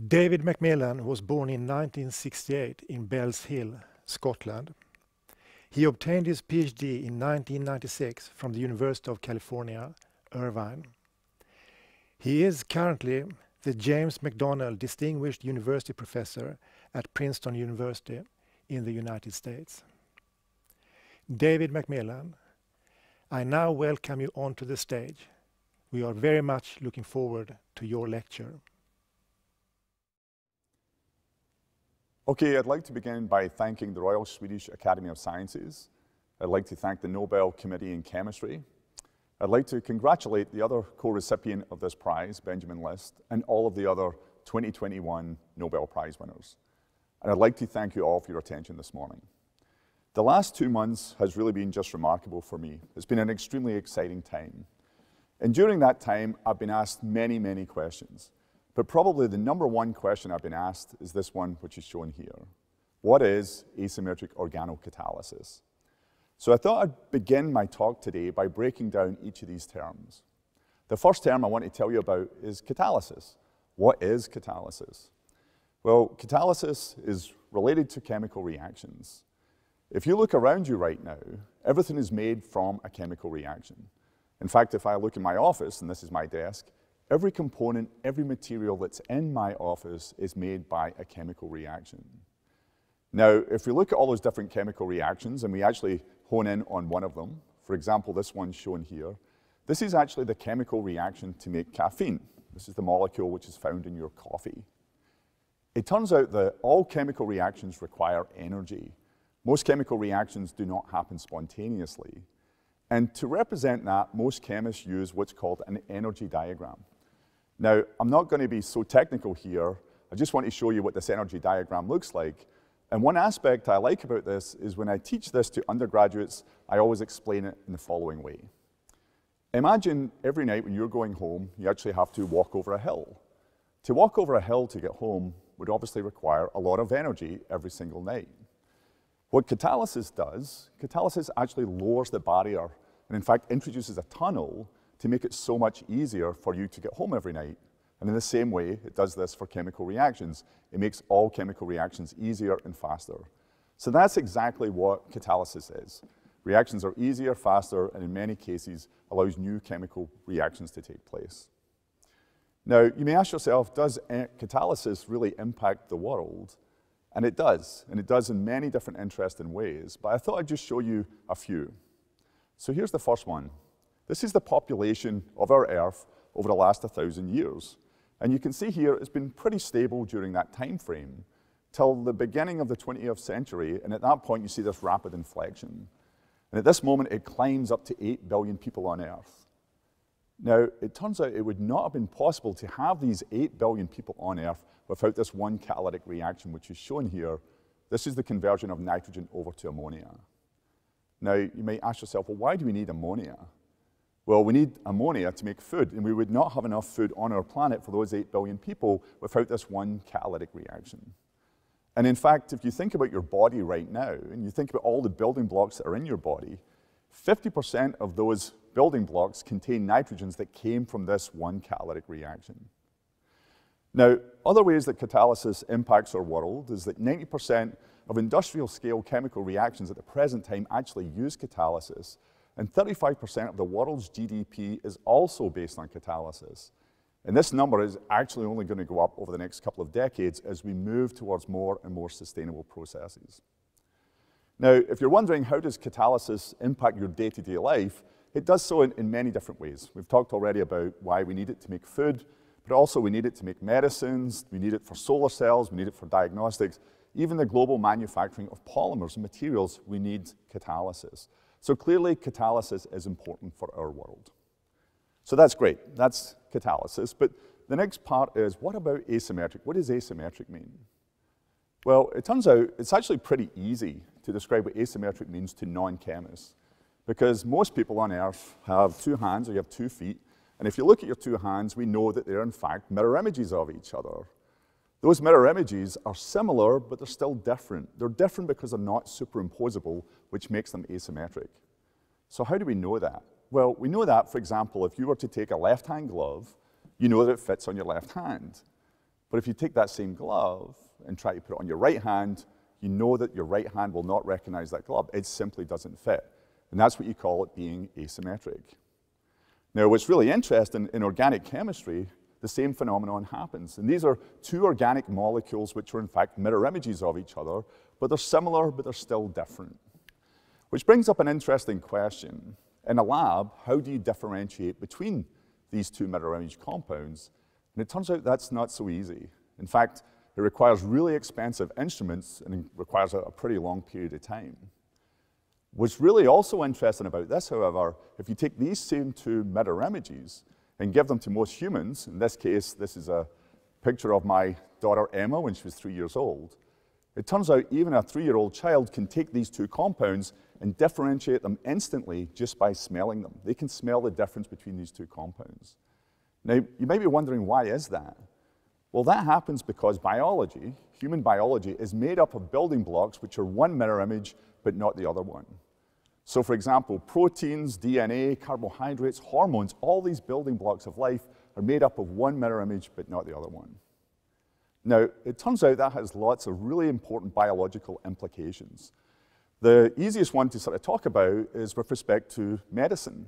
David MacMillan was born in 1968 in Bells Hill, Scotland. He obtained his PhD in 1996 from the University of California, Irvine. He is currently the James McDonnell Distinguished University Professor at Princeton University in the United States. David MacMillan, I now welcome you onto the stage. We are very much looking forward to your lecture. Okay, I'd like to begin by thanking the Royal Swedish Academy of Sciences. I'd like to thank the Nobel Committee in Chemistry. I'd like to congratulate the other co-recipient of this prize, Benjamin List, and all of the other 2021 Nobel Prize winners. And I'd like to thank you all for your attention this morning. The last 2 months has really been just remarkable for me. It's been an extremely exciting time. And during that time, I've been asked many, many questions. But probably the #1 question I've been asked is this one, which is shown here. What is asymmetric organocatalysis? So I thought I'd begin my talk today by breaking down each of these terms. The first term I want to tell you about is catalysis. What is catalysis? Well, catalysis is related to chemical reactions. If you look around you right now, everything is made from a chemical reaction. In fact, if I look in my office, and this is my desk, every component, every material that's in my office is made by a chemical reaction. Now, if we look at all those different chemical reactions, and we actually hone in on one of them, for example, this one shown here, this is actually the chemical reaction to make caffeine. This is the molecule which is found in your coffee. It turns out that all chemical reactions require energy. Most chemical reactions do not happen spontaneously. And to represent that, most chemists use what's called an energy diagram. Now, I'm not going to be so technical here. I just want to show you what this energy diagram looks like. And one aspect I like about this is when I teach this to undergraduates, I always explain it in the following way. Imagine every night when you're going home, you actually have to walk over a hill. To walk over a hill to get home would obviously require a lot of energy every single night. What catalysis does, catalysis actually lowers the barrier and in fact introduces a tunnel to make it so much easier for you to get home every night. And in the same way, it does this for chemical reactions. It makes all chemical reactions easier and faster. So that's exactly what catalysis is. Reactions are easier, faster, and in many cases, allows new chemical reactions to take place. Now, you may ask yourself, does catalysis really impact the world? And it does in many different interesting ways, but I thought I'd just show you a few. So here's the first one. This is the population of our Earth over the last 1,000 years. And you can see here it's been pretty stable during that time frame till the beginning of the 20th century, and at that point you see this rapid inflection. And at this moment it climbs up to 8 billion people on Earth. Now, it turns out it would not have been possible to have these 8 billion people on Earth without this one catalytic reaction, which is shown here. This is the conversion of nitrogen over to ammonia. Now, you may ask yourself, well, why do we need ammonia? Well, we need ammonia to make food, and we would not have enough food on our planet for those 8 billion people without this one catalytic reaction. And in fact, if you think about your body right now, and you think about all the building blocks that are in your body, 50% of those building blocks contain nitrogens that came from this one catalytic reaction. Now, other ways that catalysis impacts our world is that 90% of industrial scale chemical reactions at the present time actually use catalysis, and 35% of the world's GDP is also based on catalysis. And this number is actually only going to go up over the next couple of decades as we move towards more and more sustainable processes. Now, if you're wondering how does catalysis impact your day-to-day life, it does so in many different ways. We've talked already about why we need it to make food, but also we need it to make medicines, we need it for solar cells, we need it for diagnostics, even the global manufacturing of polymers and materials, we need catalysis. So clearly, catalysis is important for our world. So that's great, that's catalysis, but the next part is, what about asymmetric? What does asymmetric mean? Well, it turns out it's actually pretty easy to describe what asymmetric means to non-chemists, because most people on Earth have 2 hands or you have 2 feet, and if you look at your 2 hands, we know that they're in fact mirror images of each other. Those mirror images are similar, but they're still different. They're different because they're not superimposable, which makes them asymmetric. So how do we know that? Well, we know that, for example, if you were to take a left-hand glove, you know that it fits on your left hand. But if you take that same glove and try to put it on your right hand, you know that your right hand will not recognize that glove. It simply doesn't fit. And that's what you call it being asymmetric. Now, what's really interesting in organic chemistry, the same phenomenon happens. And these are two organic molecules which are in fact mirror images of each other, but they're similar, but they're still different. Which brings up an interesting question. In a lab, how do you differentiate between these two mirror image compounds? And it turns out that's not so easy. In fact, it requires really expensive instruments and it requires a pretty long period of time. What's really also interesting about this, however, if you take these same two mirror images and give them to most humans, in this case, this is a picture of my daughter Emma when she was 3 years old, it turns out even a 3-year-old child can take these two compounds and differentiate them instantly just by smelling them. They can smell the difference between these two compounds. Now, you might be wondering, why is that? Well, that happens because biology, human biology, is made up of building blocks which are one mirror image, but not the other one. So, for example, proteins, DNA, carbohydrates, hormones, all these building blocks of life are made up of one mirror image, but not the other one. Now, it turns out that has lots of really important biological implications. The easiest one to sort of talk about is with respect to medicine.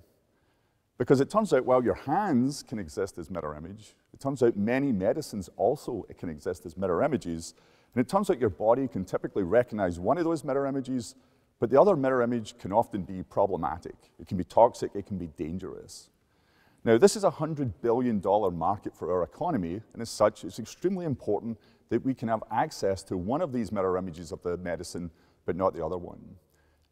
Because it turns out while your hands can exist as mirror image, it turns out many medicines also can exist as mirror images. And it turns out your body can typically recognize one of those mirror images, but the other mirror image can often be problematic. It can be toxic, it can be dangerous. Now, this is a $100 billion market for our economy, and as such, it's extremely important that we can have access to one of these mirror images of the medicine, but not the other one.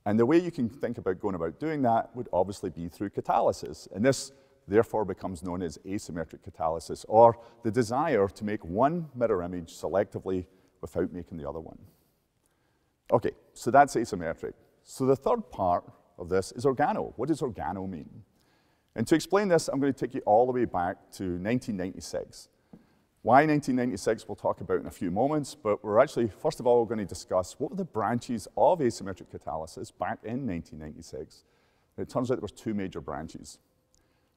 And the way you can think about going about doing that would obviously be through catalysis. And this, therefore, becomes known as asymmetric catalysis, or the desire to make one mirror image selectively without making the other one. Okay, so that's asymmetric. So the third part of this is organo. What does organo mean? And to explain this, I'm going to take you all the way back to 1996. Why 1996 we'll talk about in a few moments, but we're actually, first of all, going to discuss what were the branches of asymmetric catalysis back in 1996. And it turns out there was two major branches.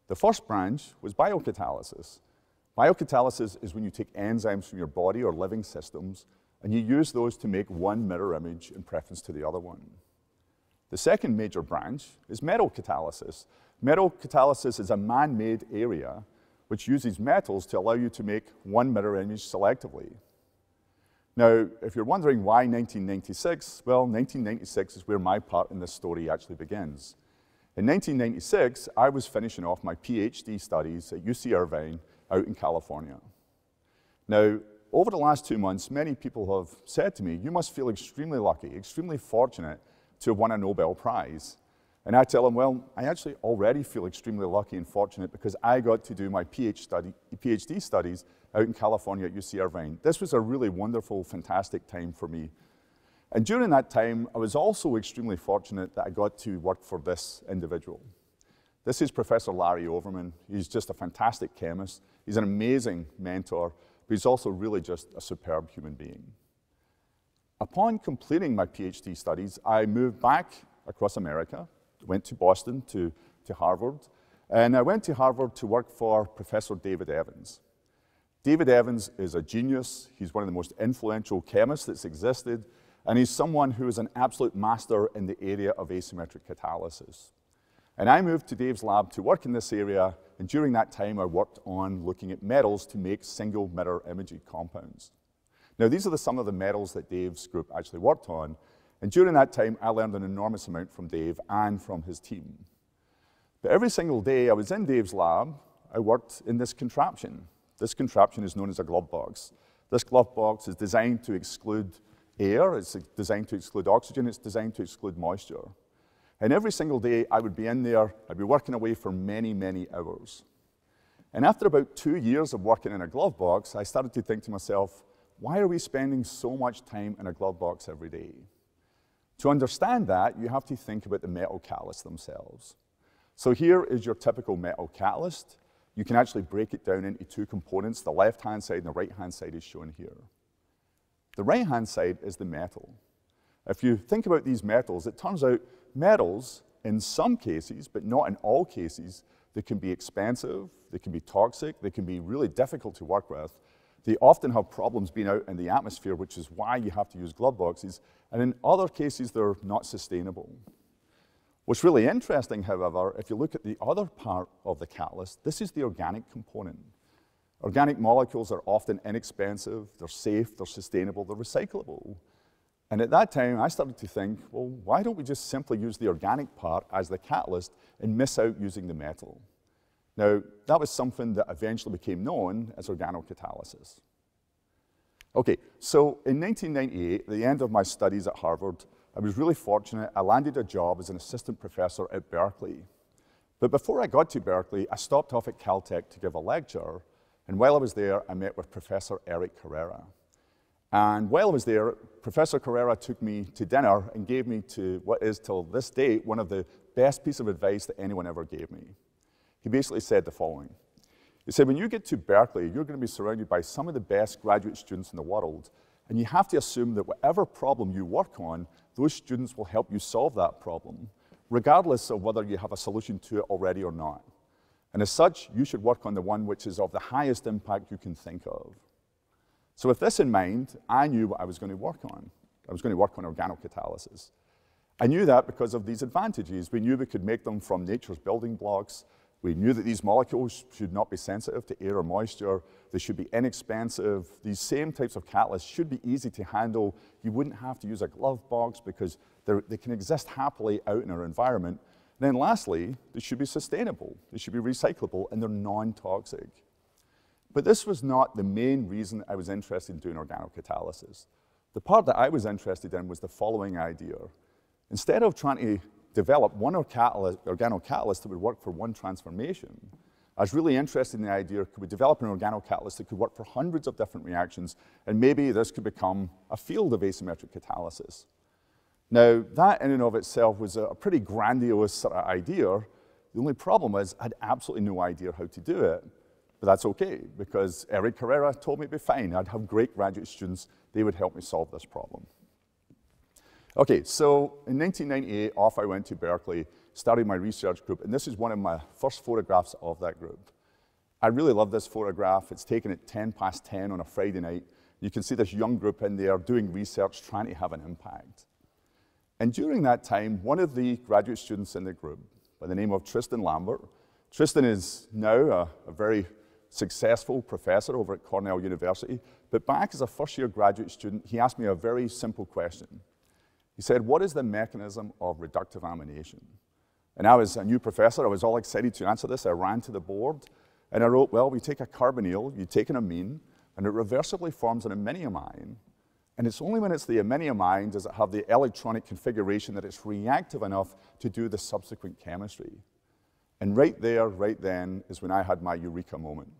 The first branch was biocatalysis. Biocatalysis is when you take enzymes from your body or living systems, and you use those to make one mirror image in preference to the other one. The second major branch is metal catalysis. Metal catalysis is a man-made area which uses metals to allow you to make one mirror image selectively. Now, if you're wondering why 1996, well, 1996 is where my part in this story actually begins. In 1996, I was finishing off my PhD studies at UC Irvine out in California. Now, over the last 2 months, many people have said to me, you must feel extremely lucky, extremely fortunate to have won a Nobel Prize. And I tell them, well, I actually already feel extremely lucky and fortunate because I got to do my PhD studies out in California at UC Irvine. This was a really wonderful, fantastic time for me. And during that time, I was also extremely fortunate that I got to work for this individual. This is Professor Larry Overman. He's just a fantastic chemist. He's an amazing mentor, but he's also really just a superb human being. Upon completing my PhD studies, I moved back across America, went to Boston, to Harvard, and I went to Harvard to work for Professor David Evans. David Evans is a genius. He's one of the most influential chemists that's existed, and he's someone who is an absolute master in the area of asymmetric catalysis. And I moved to Dave's lab to work in this area, and during that time I worked on looking at metals to make single mirror imaging compounds. Now, these are some of the metals that Dave's group actually worked on, and during that time I learned an enormous amount from Dave and from his team. But every single day I was in Dave's lab, I worked in this contraption. This contraption is known as a glove box. This glove box is designed to exclude air, it's designed to exclude oxygen, it's designed to exclude moisture. And every single day I would be in there, I'd be working away for many, many hours. And after about 2 years of working in a glove box, I started to think to myself, why are we spending so much time in a glove box every day? To understand that, you have to think about the metal catalysts themselves. So here is your typical metal catalyst. You can actually break it down into two components. The left-hand side and the right-hand side is shown here. The right-hand side is the metal. If you think about these metals, it turns out metals, in some cases, but not in all cases, they can be expensive, they can be toxic, they can be really difficult to work with. They often have problems being out in the atmosphere, which is why you have to use glove boxes. And in other cases, they're not sustainable. What's really interesting, however, if you look at the other part of the catalyst, this is the organic component. Organic molecules are often inexpensive, they're safe, they're sustainable, they're recyclable. And at that time, I started to think, well, why don't we just simply use the organic part as the catalyst and miss out using the metal? Now, that was something that eventually became known as organocatalysis. Okay, so in 1998, at the end of my studies at Harvard, I was really fortunate. I landed a job as an assistant professor at Berkeley. But before I got to Berkeley, I stopped off at Caltech to give a lecture. And while I was there, I met with Professor Eric Carrera. And while I was there, Professor Carrera took me to dinner and gave me to what is, till this date, one of the best pieces of advice that anyone ever gave me. He basically said the following. He said, when you get to Berkeley, you're going to be surrounded by some of the best graduate students in the world, and you have to assume that whatever problem you work on, those students will help you solve that problem, regardless of whether you have a solution to it already or not. And as such, you should work on the one which is of the highest impact you can think of. So with this in mind, I knew what I was going to work on. I was going to work on organocatalysis. I knew that because of these advantages. We knew we could make them from nature's building blocks. We knew that these molecules should not be sensitive to air or moisture. They should be inexpensive. These same types of catalysts should be easy to handle. You wouldn't have to use a glove box because they can exist happily out in our environment. And then lastly, they should be sustainable. They should be recyclable, and they're non-toxic. But this was not the main reason I was interested in doing organocatalysis. The part that I was interested in was the following idea. Instead of trying to develop one organocatalyst that would work for one transformation, I was really interested in the idea, could we develop an organocatalyst that could work for hundreds of different reactions, and maybe this could become a field of asymmetric catalysis. Now, that in and of itself was a pretty grandiose sort of idea. The only problem was I had absolutely no idea how to do it. But that's okay, because Eric Carrera told me it'd be fine. I'd have great graduate students. They would help me solve this problem. Okay, so in 1998, off I went to Berkeley, started my research group, and this is one of my first photographs of that group. I really love this photograph. It's taken at 10 on a Friday night. You can see this young group in there doing research, trying to have an impact. And during that time, one of the graduate students in the group, by the name of Tristan Lambert, Tristan is now a very successful professor over at Cornell University, but back as a first-year graduate student, he asked me a very simple question. He said, what is the mechanism of reductive amination? And I was a new professor. I was all excited to answer this. I ran to the board, and I wrote, well, we take a carbonyl, you take an amine, and it reversibly forms an iminiamine. And it's only when it's the iminiamine does it have the electronic configuration that it's reactive enough to do the subsequent chemistry. And right there, right then, is when I had my eureka moment.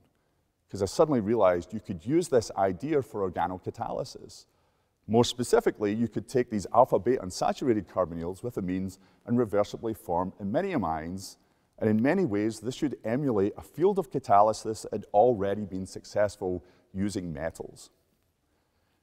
Because I suddenly realized you could use this idea for organocatalysis. More specifically, you could take these alpha-beta unsaturated carbonyls with amines and reversibly form iminiamines. And in many ways, this should emulate a field of catalysis that had already been successful using metals.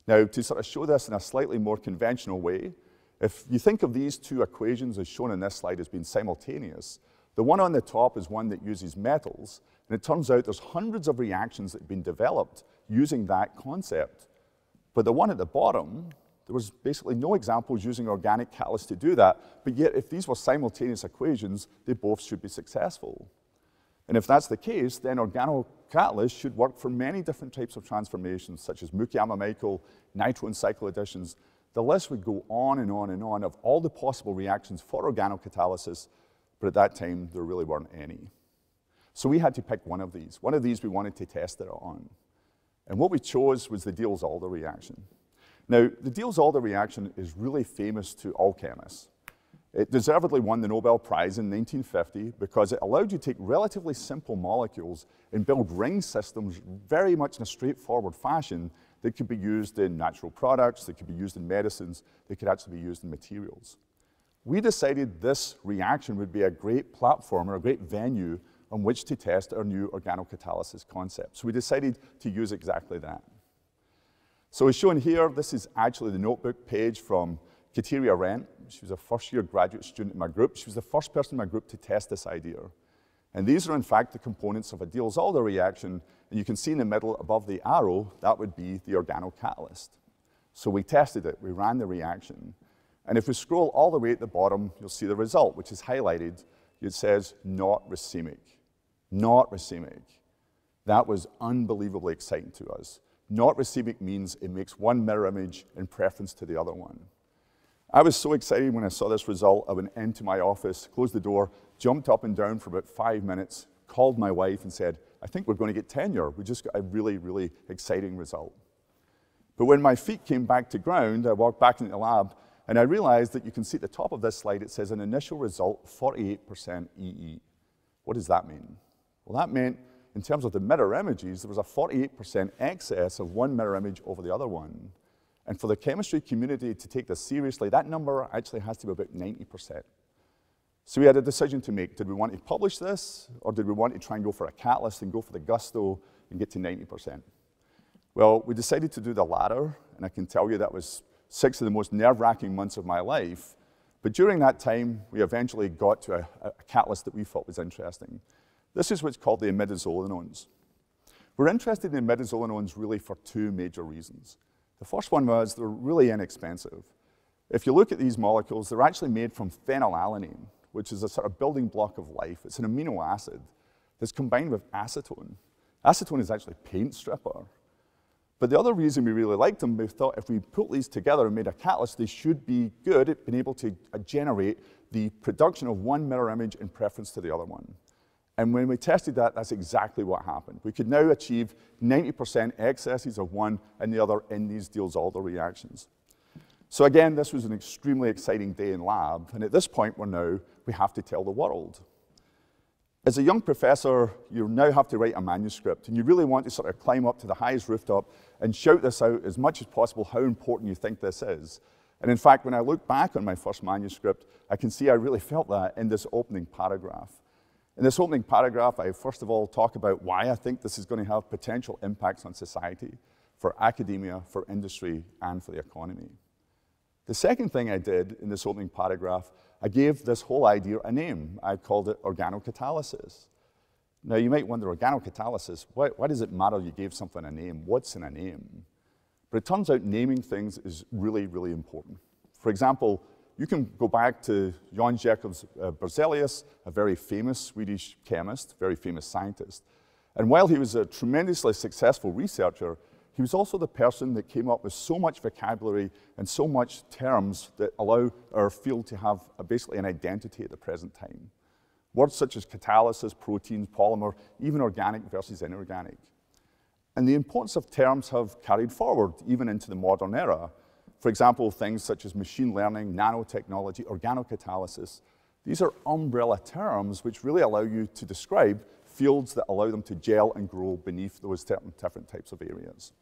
Now, to sort of show this in a slightly more conventional way, if you think of these two equations as shown in this slide as being simultaneous, the one on the top is one that uses metals, and it turns out there's hundreds of reactions that have been developed using that concept. But the one at the bottom, there was basically no examples using organic catalysts to do that, but yet if these were simultaneous equations, they both should be successful. And if that's the case, then organocatalysts should work for many different types of transformations, such as Muki-Yamamichael, nitro and cycle additions. The list would go on and on and on of all the possible reactions for organocatalysis, but at that time, there really weren't any. So we had to pick one of these. One of these we wanted to test it on. And what we chose was the Diels-Alder reaction. Now, the Diels-Alder reaction is really famous to all chemists. It deservedly won the Nobel Prize in 1950 because it allowed you to take relatively simple molecules and build ring systems very much in a straightforward fashion that could be used in natural products, that could be used in medicines, that could actually be used in materials. We decided this reaction would be a great platform or a great venue on which to test our new organocatalysis concept. So we decided to use exactly that. So as shown here, this is actually the notebook page from Kateria Rent. She was a first-year graduate student in my group. She was the first person in my group to test this idea. And these are, in fact, the components of a Diels-Alder reaction. And you can see in the middle, above the arrow, that would be the organocatalyst. So we tested it. We ran the reaction. And if we scroll all the way at the bottom, you'll see the result, which is highlighted. It says, not racemic. Not racemic. That was unbelievably exciting to us. Not racemic means it makes one mirror image in preference to the other one. I was so excited when I saw this result, I went into my office, closed the door, jumped up and down for about 5 minutes, called my wife and said, I think we're going to get tenure. We just got a really, really exciting result. But when my feet came back to ground, I walked back into the lab, and I realized that you can see at the top of this slide, it says an initial result, 48% EE. What does that mean? Well, that meant, in terms of the mirror images, there was a 48% excess of one mirror image over the other one. And for the chemistry community to take this seriously, that number actually has to be about 90%. So we had a decision to make. Did we want to publish this, or did we want to try and go for a catalyst and go for the gusto and get to 90%? Well, we decided to do the latter, and I can tell you that was 6 of the most nerve-wracking months of my life. But during that time, we eventually got to a catalyst that we thought was interesting. This is what's called the imidazolinones. We're interested in imidazolinones really for 2 major reasons. The first one was they're really inexpensive. If you look at these molecules, they're actually made from phenylalanine, which is a sort of building block of life. It's an amino acid that's combined with acetone. Acetone is actually a paint stripper. But the other reason we really liked them, we thought if we put these together and made a catalyst, they should be good at being able to generate the production of one mirror image in preference to the other one. And when we tested that, that's exactly what happened. We could now achieve 90% excesses of one and the other in these Diels-Alder reactions. So again, this was an extremely exciting day in lab, and at this point, we have to tell the world. As a young professor, you now have to write a manuscript, and you really want to sort of climb up to the highest rooftop and shout this out as much as possible, how important you think this is. And in fact, when I look back on my first manuscript, I can see I really felt that in this opening paragraph. In this opening paragraph, I first of all talk about why I think this is going to have potential impacts on society, for academia, for industry, and for the economy. The second thing I did in this opening paragraph, I gave this whole idea a name. I called it organocatalysis. Now, you might wonder, organocatalysis, why does it matter you gave something a name? What's in a name? But it turns out naming things is really, really important. For example, you can go back to Jan Jacob Berzelius, a very famous Swedish chemist, very famous scientist. And while he was a tremendously successful researcher, he was also the person that came up with so much vocabulary and so much terms that allow our field to have basically an identity at the present time. Words such as catalysis, proteins, polymer, even organic versus inorganic. And the importance of terms have carried forward even into the modern era. For example, things such as machine learning, nanotechnology, organocatalysis. These are umbrella terms which really allow you to describe fields that allow them to gel and grow beneath those different types of areas.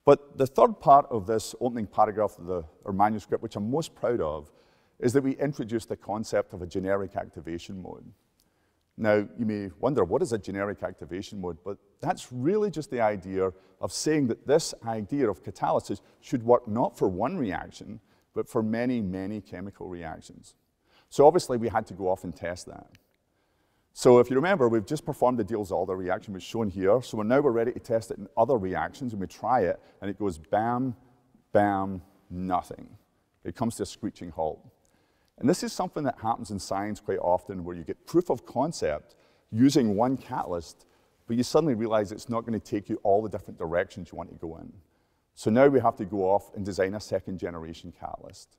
But the third part of this opening paragraph of our manuscript, which I'm most proud of, is that we introduced the concept of a generic activation mode. Now, you may wonder, what is a generic activation mode? But that's really just the idea of saying that this idea of catalysis should work not for one reaction, but for many, many chemical reactions. So obviously, we had to go off and test that. So if you remember, we've just performed the Diels-Alder reaction, which is shown here. So we're ready to test it in other reactions, and we try it, and it goes bam, bam, nothing. It comes to a screeching halt. And this is something that happens in science quite often, where you get proof of concept using one catalyst, but you suddenly realize it's not going to take you all the different directions you want to go in. So now we have to go off and design a second-generation catalyst.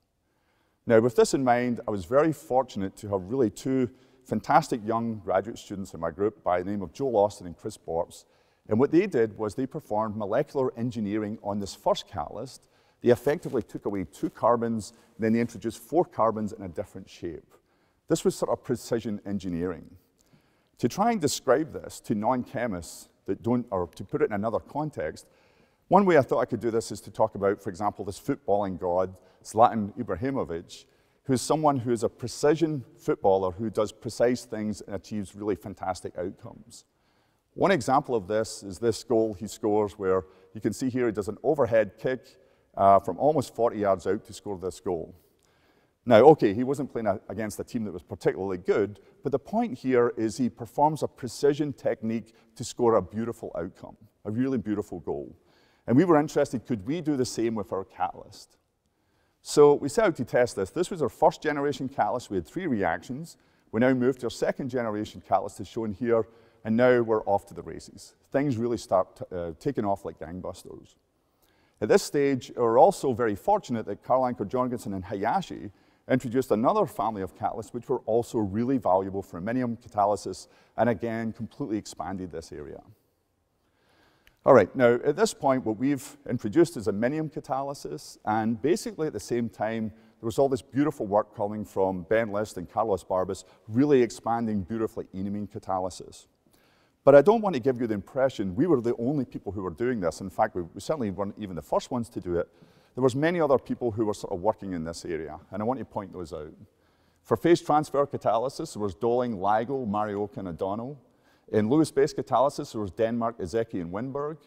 Now, with this in mind, I was very fortunate to have really 2 fantastic young graduate students in my group by the name of Joel Austin and Chris Borps. And what they did was they performed molecular engineering on this first catalyst. They effectively took away 2 carbons, and then they introduced 4 carbons in a different shape. This was sort of precision engineering. To try and describe this to non-chemists that don't, or to put it in another context, one way I thought I could do this is to talk about, for example, this footballing god, Zlatan Ibrahimovic, who is someone who is a precision footballer who does precise things and achieves really fantastic outcomes. One example of this is this goal he scores, where you can see here he does an overhead kick from almost 40 yards out to score this goal. Now, okay, he wasn't playing against a team that was particularly good, but the point here is he performs a precision technique to score a beautiful outcome, a really beautiful goal. And we were interested, could we do the same with our catalyst? So we set out to test this. This was our first generation catalyst. We had 3 reactions. We now moved to our second generation catalyst as shown here, and now we're off to the races. Things really start taking off like gangbusters. At this stage, we're also very fortunate that Karl Anker Jorgensen and Hayashi introduced another family of catalysts which were also really valuable for ammonium catalysis, and again, completely expanded this area. All right, now at this point, what we've introduced is ammonium catalysis, and basically at the same time, there was all this beautiful work coming from Ben List and Carlos Barbas, really expanding beautifully enamine catalysis. But I don't want to give you the impression we were the only people who were doing this. In fact, we certainly weren't even the first ones to do it. There was many other people who were sort of working in this area, and I want to point those out. For phase transfer catalysis, there was Dolling, LIGO, Marioka, and Adorno. In Lewis-based catalysis, there was Denmark, Ezeki, and Winberg.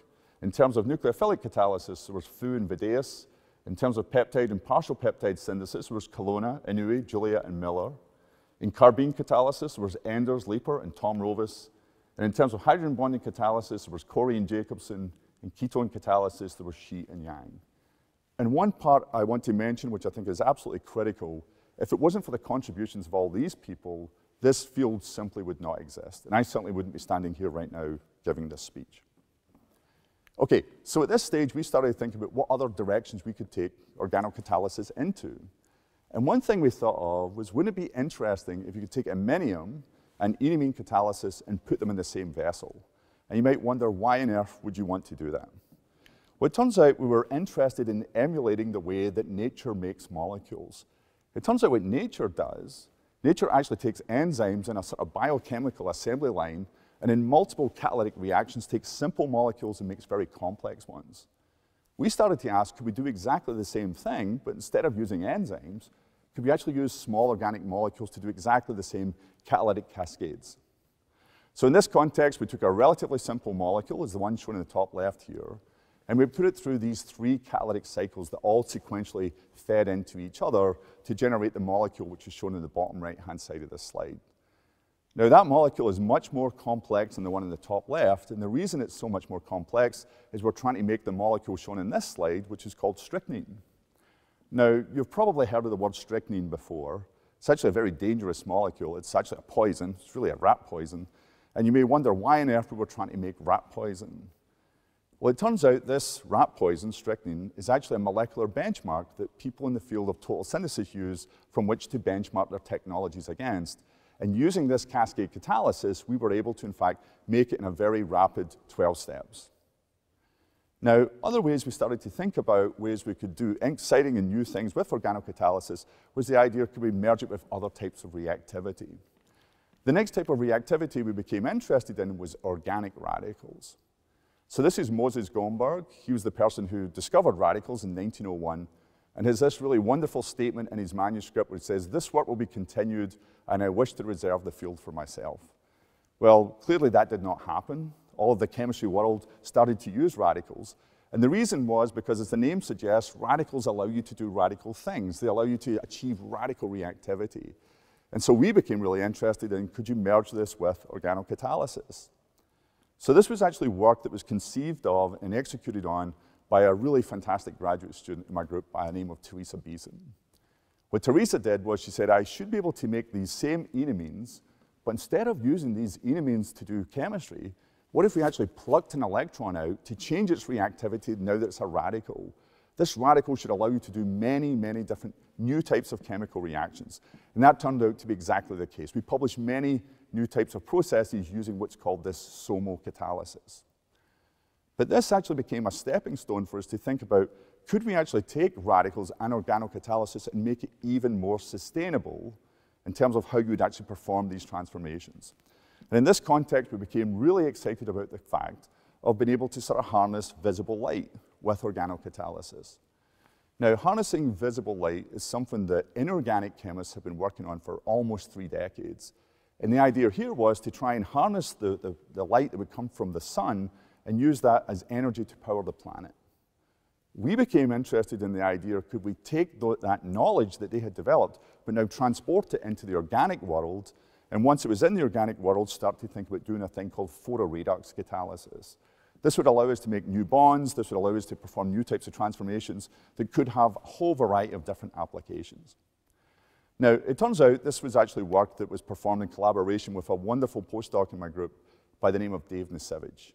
In terms of nucleophilic catalysis, there was Fu and Videus. In terms of peptide and partial peptide synthesis, there was Colonna, Inouye, Julia, and Miller. In carbene catalysis, there was Enders, Leeper, and Tom Rovis. And in terms of hydrogen bonding catalysis, there was Corey and Jacobson. In ketone catalysis, there was Shi and Yang. And one part I want to mention, which I think is absolutely critical, if it wasn't for the contributions of all these people, this field simply would not exist. And I certainly wouldn't be standing here right now giving this speech. Okay, so at this stage, we started thinking about what other directions we could take organocatalysis into. And one thing we thought of was, wouldn't it be interesting if you could take ammonium and enamine catalysis and put them in the same vessel? And you might wonder, why on earth would you want to do that? Well, it turns out we were interested in emulating the way that nature makes molecules. It turns out what nature does, nature actually takes enzymes in a sort of biochemical assembly line, and in multiple catalytic reactions takes simple molecules and makes very complex ones. We started to ask, could we do exactly the same thing, but instead of using enzymes, could we actually use small organic molecules to do exactly the same catalytic cascades? So in this context, we took a relatively simple molecule, as the one shown in the top left here, and we put it through these 3 catalytic cycles that all sequentially fed into each other to generate the molecule which is shown in the bottom right-hand side of this slide. Now, that molecule is much more complex than the one in the top left, and the reason it's so much more complex is we're trying to make the molecule shown in this slide, which is called strychnine. Now, you've probably heard of the word strychnine before. It's actually a very dangerous molecule. It's actually a poison. It's really a rat poison. And you may wonder why on earth we were trying to make rat poison. Well, it turns out this rat poison, strychnine, is actually a molecular benchmark that people in the field of total synthesis use from which to benchmark their technologies against. And using this cascade catalysis, we were able to, in fact, make it in a very rapid 12 steps. Now, other ways we started to think about ways we could do exciting and new things with organocatalysis was the idea, could we merge it with other types of reactivity? The next type of reactivity we became interested in was organic radicals. So this is Moses Gomberg. He was the person who discovered radicals in 1901, and has this really wonderful statement in his manuscript which says, "This work will be continued, and I wish to reserve the field for myself." Well, clearly that did not happen. All of the chemistry world started to use radicals. And the reason was because, as the name suggests, radicals allow you to do radical things. They allow you to achieve radical reactivity. And so we became really interested in, could you merge this with organocatalysis? So this was actually work that was conceived of and executed on by a really fantastic graduate student in my group by the name of Teresa Beeson. What Teresa did was she said, I should be able to make these same enamines, but instead of using these enamines to do chemistry, what if we actually plucked an electron out to change its reactivity now that it's a radical? This radical should allow you to do many, many different new types of chemical reactions. And that turned out to be exactly the case. We published many new types of processes using what's called this SOMO catalysis. But this actually became a stepping stone for us to think about, could we actually take radicals and organocatalysis and make it even more sustainable in terms of how you would actually perform these transformations? And in this context, we became really excited about the fact of being able to sort of harness visible light with organocatalysis. Now, harnessing visible light is something that inorganic chemists have been working on for almost 3 decades. And the idea here was to try and harness the light that would come from the sun and use that as energy to power the planet. we became interested in the idea, could we take that knowledge that they had developed, but now transport it into the organic world, and once it was in the organic world, start to think about doing a thing called photoredox catalysis. This would allow us to make new bonds, this would allow us to perform new types of transformations that could have a whole variety of different applications. Now, it turns out this was actually work that was performed in collaboration with a wonderful postdoc in my group by the name of Dave Nisevich.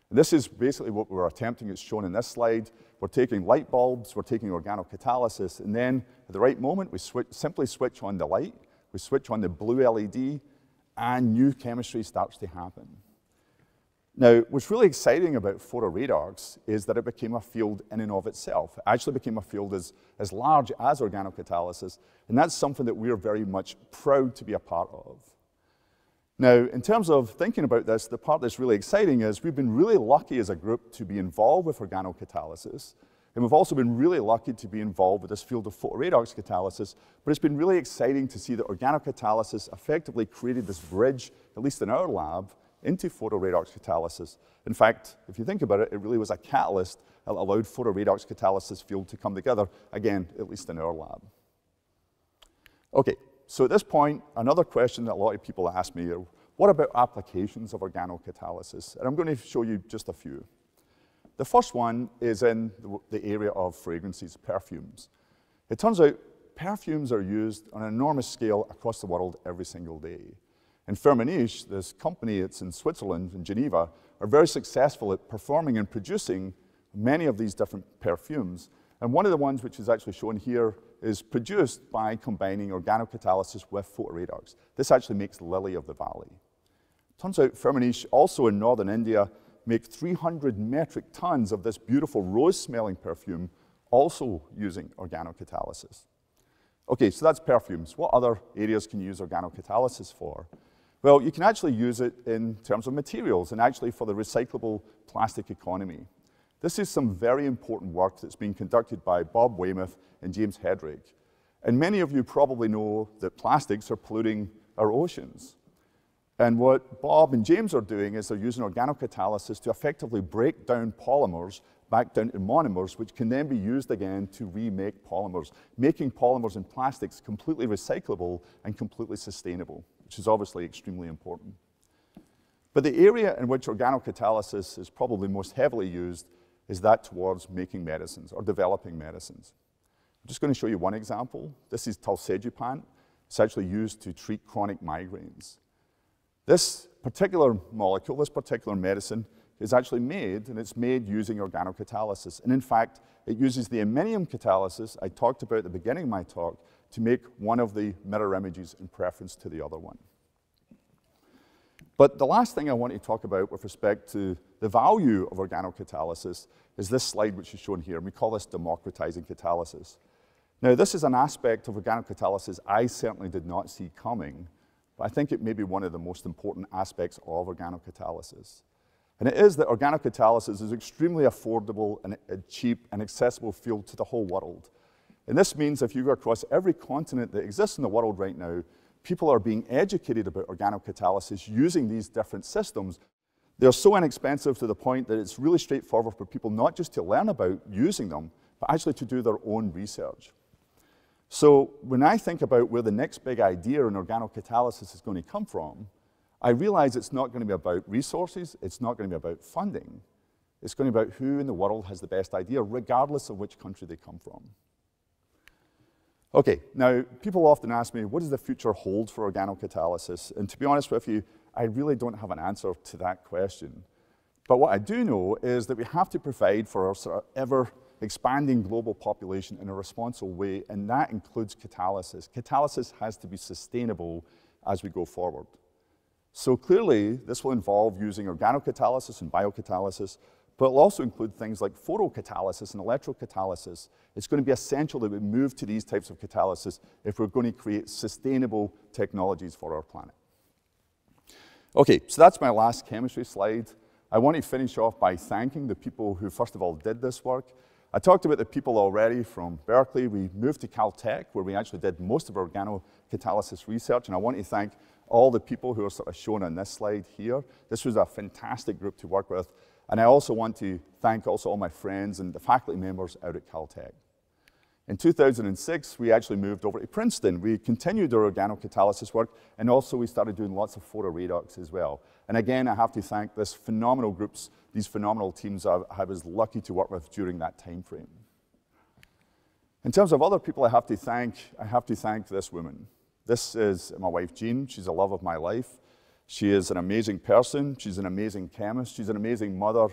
And this is basically what we were attempting. It's shown in this slide. We're taking light bulbs, we're taking organocatalysis, and then at the right moment, we simply switch on the light, we switch on the blue LED, and new chemistry starts to happen. Now, what's really exciting about photoredox is that it became a field in and of itself. It actually became a field as large as organocatalysis, and that's something that we're very much proud to be a part of. Now, in terms of thinking about this, the part that's really exciting is we've been really lucky as a group to be involved with organocatalysis, and we've also been really lucky to be involved with this field of photoredox catalysis, but it's been really exciting to see that organocatalysis effectively created this bridge, at least in our lab, into photoredox catalysis. In fact, if you think about it, it really was a catalyst that allowed photoredox catalysis field to come together, again, at least in our lab. Okay, so at this point, another question that a lot of people ask me are, what about applications of organocatalysis? And I'm going to show you just a few. The first one is in the area of fragrances, perfumes. It turns out perfumes are used on an enormous scale across the world every single day. And Firmenich, this company, it's in Switzerland, in Geneva, are very successful at performing and producing many of these different perfumes. And one of the ones which is actually shown here is produced by combining organocatalysis with photoredox. This actually makes Lily of the Valley. Turns out Firmenich, also in northern India, make 300 metric tons of this beautiful rose-smelling perfume, also using organocatalysis. Okay, so that's perfumes. What other areas can you use organocatalysis for? Well, you can actually use it in terms of materials and actually for the recyclable plastic economy. This is some very important work that's being conducted by Bob Weymouth and James Hedrick. And many of you probably know that plastics are polluting our oceans. And what Bob and James are doing is they're using organocatalysis to effectively break down polymers back down to monomers, which can then be used again to remake polymers, making polymers and plastics completely recyclable and completely sustainable, which is obviously extremely important. But the area in which organocatalysis is probably most heavily used is that towards making medicines or developing medicines. I'm just going to show you one example. This is talsedupant. It's actually used to treat chronic migraines. This particular molecule, this particular medicine, is actually made, and it's made using organocatalysis. And in fact, it uses the iminium catalysis I talked about at the beginning of my talk to make one of the mirror images in preference to the other one. But the last thing I want to talk about with respect to the value of organocatalysis is this slide which is shown here, and we call this democratizing catalysis. Now, this is an aspect of organocatalysis I certainly did not see coming, but I think it may be one of the most important aspects of organocatalysis. And it is that organocatalysis is extremely affordable and a cheap and accessible field to the whole world. And this means if you go across every continent that exists in the world right now, people are being educated about organocatalysis using these different systems. They're so inexpensive to the point that it's really straightforward for people not just to learn about using them, but actually to do their own research. So when I think about where the next big idea in organocatalysis is going to come from, I realize it's not going to be about resources, it's not going to be about funding. It's going to be about who in the world has the best idea, regardless of which country they come from. Okay, now people often ask me, what does the future hold for organocatalysis? And to be honest with you, I really don't have an answer to that question. But what I do know is that we have to provide for our sort of ever-expanding global population in a responsible way, and that includes catalysis. Catalysis has to be sustainable as we go forward. So clearly, this will involve using organocatalysis and biocatalysis, but it'll also include things like photocatalysis and electrocatalysis. It's going to be essential that we move to these types of catalysis if we're going to create sustainable technologies for our planet. Okay, so that's my last chemistry slide. I want to finish off by thanking the people who, first of all, did this work. I talked about the people already from Berkeley. We moved to Caltech, where we actually did most of our organocatalysis research, and I want to thank all the people who are sort of shown on this slide here. This was a fantastic group to work with. And I also want to thank also all my friends and the faculty members out at Caltech. In 2006, we actually moved over to Princeton. We continued our organocatalysis work, and also we started doing lots of photoredox as well. And again, I have to thank this phenomenal groups, these phenomenal teams I was lucky to work with during that time frame. In terms of other people I have to thank this woman. This is my wife, Jean. She's the love of my life. She is an amazing person. She's an amazing chemist. She's an amazing mother.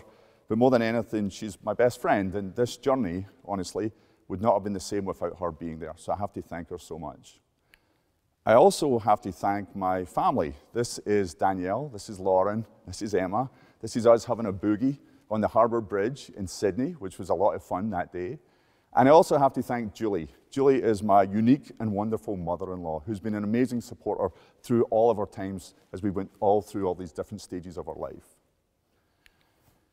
But more than anything, she's my best friend. And this journey, honestly, would not have been the same without her being there. So I have to thank her so much. I also have to thank my family. This is Danielle, this is Lauren, this is Emma. This is us having a boogie on the Harbour Bridge in Sydney, which was a lot of fun that day. And I also have to thank Julie. Julie is my unique and wonderful mother-in-law, who's been an amazing supporter through all of our times as we went all through all these different stages of our life.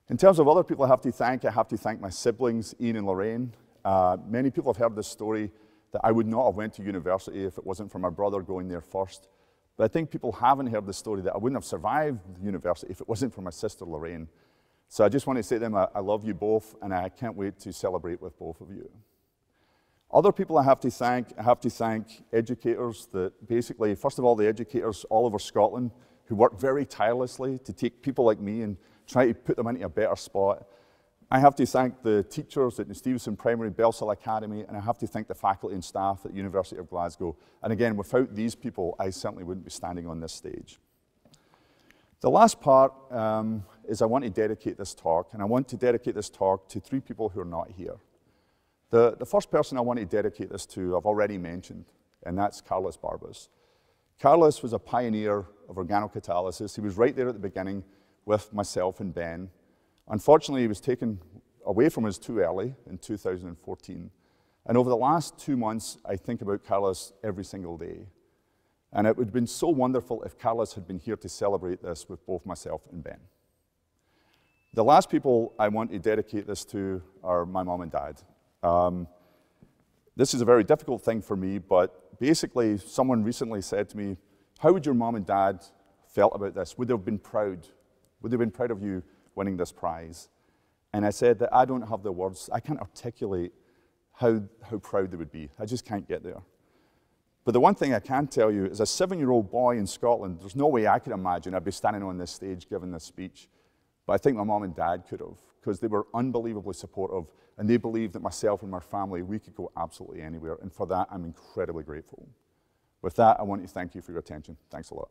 In terms of other people I have to thank my siblings, Ian and Lorraine. Many people have heard this story that I would not have went to university if it wasn't for my brother going there first. But I think people haven't heard the story that I wouldn't have survived university if it wasn't for my sister Lorraine. So I just want to say to them, I love you both, and I can't wait to celebrate with both of you. Other people I have to thank educators that basically, first of all, the educators all over Scotland who work very tirelessly to take people like me and try to put them into a better spot. I have to thank the teachers at the Stevenson Primary, Bellshill Academy, and I have to thank the faculty and staff at the University of Glasgow. And again, without these people, I certainly wouldn't be standing on this stage. The last part is I want to dedicate this talk, and I want to dedicate this talk to three people who are not here. The first person I want to dedicate this to, I've already mentioned, and that's Carlos Barbas. Carlos was a pioneer of organocatalysis. He was right there at the beginning with myself and Ben. Unfortunately, he was taken away from us too early in 2014. And over the last 2 months, I think about Carlos every single day. And it would have been so wonderful if Carlos had been here to celebrate this with both myself and Ben. The last people I want to dedicate this to are my mom and dad. This is a very difficult thing for me, but basically someone recently said to me, how would your mom and dad felt about this? Would they have been proud? Would they have been proud of you winning this prize? And I said that I don't have the words. I can't articulate how proud they would be. I just can't get there. But the one thing I can tell you, as a 7-year-old boy in Scotland, there's no way I could imagine I'd be standing on this stage giving this speech. But I think my mom and dad could have, because they were unbelievably supportive, and they believed that myself and my family, we could go absolutely anywhere. And for that, I'm incredibly grateful. With that, I want to thank you for your attention. Thanks a lot.